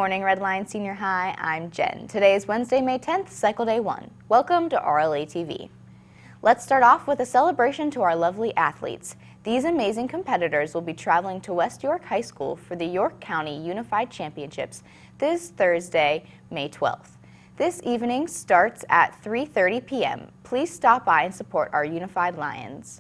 morning, Red Lion Senior High. I'm Jen. Today is Wednesday, May 10th, Cycle Day 1. Welcome to RLA TV. Let's start off with a celebration to our lovely athletes. These amazing competitors will be traveling to West York High School for the York County Unified Championships this Thursday, May 12th. This evening starts at 3:30 p.m. Please stop by and support our Unified Lions.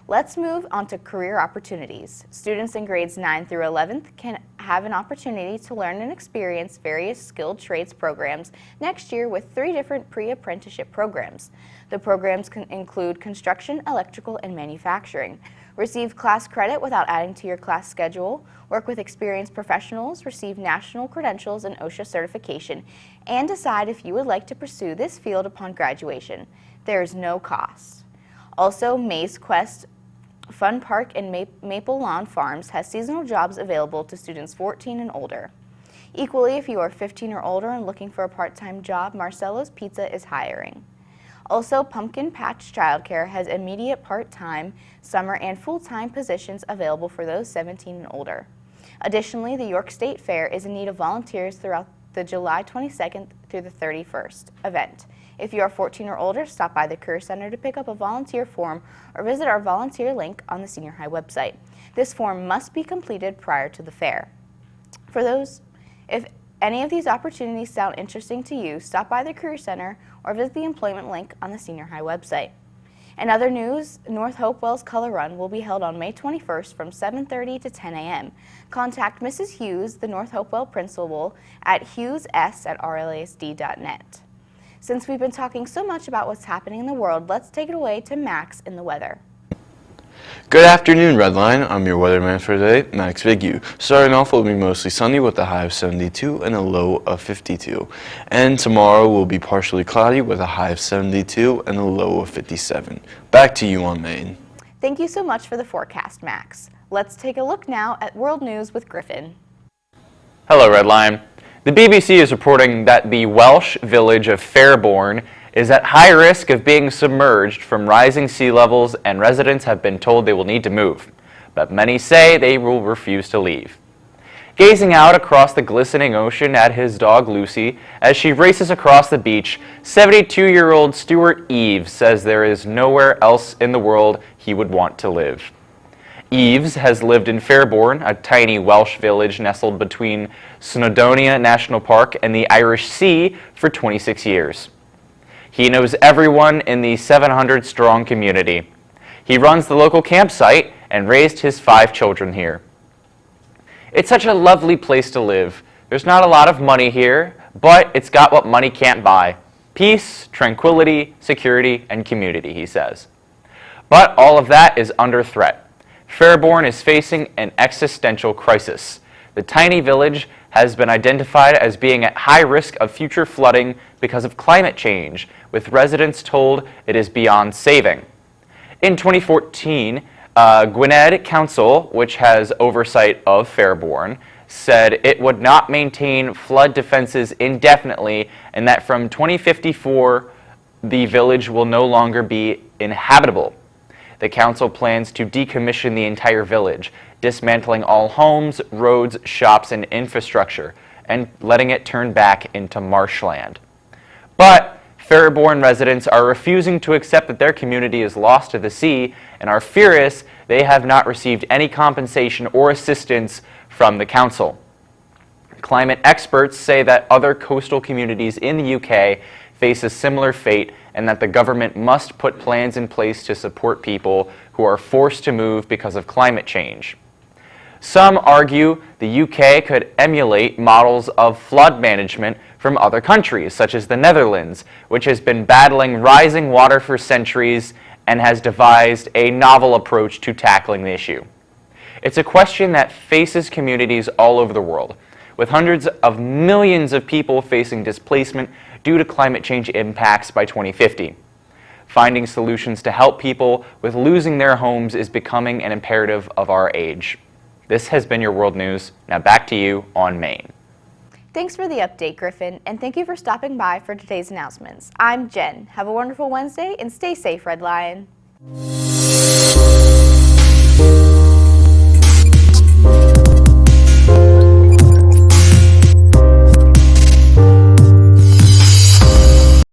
Let's move on to career opportunities. Students in grades 9 through 11th can have an opportunity to learn and experience various skilled trades programs next year with 3 different pre-apprenticeship programs. The programs can include construction, electrical, and manufacturing. Receive class credit without adding to your class schedule, work with experienced professionals, receive national credentials and OSHA certification, and decide if you would like to pursue this field upon graduation. There is no cost. Also, Maze Quest Fun Park and Maple Lawn Farms has seasonal jobs available to students 14 and older. Equally, if you are 15 or older and looking for a part-time job, Marcello's Pizza is hiring. Also, Pumpkin Patch Childcare has immediate part-time, summer, and full-time positions available for those 17 and older. Additionally, the York State Fair is in need of volunteers throughout the July 22nd through the 31st event. If you are 14 or older, stop by the Career Center to pick up a volunteer form or visit our volunteer link on the Senior High website. This form must be completed prior to the fair. If any of these opportunities sound interesting to you, stop by the Career Center or visit the employment link on the Senior High website. In other news, North Hopewell's Color Run will be held on May 21st from 7:30 to 10 a.m. Contact Mrs. Hughes, the North Hopewell principal, at hughess@rlasd.net. Since we've been talking so much about what's happening in the world, let's take it away to Max in the weather. Good afternoon, Redline. I'm your weatherman for today, Max Vigu. Starting off, it will be mostly sunny with a high of 72 and a low of 52. And tomorrow will be partially cloudy with a high of 72 and a low of 57. Back to you on Maine. Thank you so much for the forecast, Max. Let's take a look now at world news with Griffin. Hello, Redline. The BBC is reporting that the Welsh village of Fairbourne is at high risk of being submerged from rising sea levels, and residents have been told they will need to move. But many say they will refuse to leave. Gazing out across the glistening ocean at his dog Lucy as she races across the beach, 72-year-old Stuart Eves says there is nowhere else in the world he would want to live. Eves has lived in Fairbourne, a tiny Welsh village nestled between Snowdonia National Park and the Irish Sea, for 26 years. He knows everyone in the 700-strong community. He runs the local campsite and raised his 5 children here. It's such a lovely place to live. There's not a lot of money here, but it's got what money can't buy: peace, tranquility, security, and community, he says. But all of that is under threat. Fairbourne is facing an existential crisis. The tiny village has been identified as being at high risk of future flooding because of climate change, with residents told it is beyond saving. In 2014, Gwynedd Council, which has oversight of Fairbourne, said it would not maintain flood defenses indefinitely, and that from 2054, the village will no longer be inhabitable. The council plans to decommission the entire village, dismantling all homes, roads, shops, and infrastructure, and letting it turn back into marshland. But Fairbourne residents are refusing to accept that their community is lost to the sea and are furious they have not received any compensation or assistance from the council. Climate experts say that other coastal communities in the UK face a similar fate, and that the government must put plans in place to support people who are forced to move because of climate change. Some argue the UK could emulate models of flood management from other countries, such as the Netherlands, which has been battling rising water for centuries and has devised a novel approach to tackling the issue. It's a question that faces communities all over the world, with hundreds of millions of people facing displacement due to climate change impacts by 2050. Finding solutions to help people with losing their homes is becoming an imperative of our age. This has been your World News. Now back to you on Maine. Thanks for the update, Griffin, and thank you for stopping by for today's announcements. I'm Jen. Have a wonderful Wednesday and stay safe, Red Lion.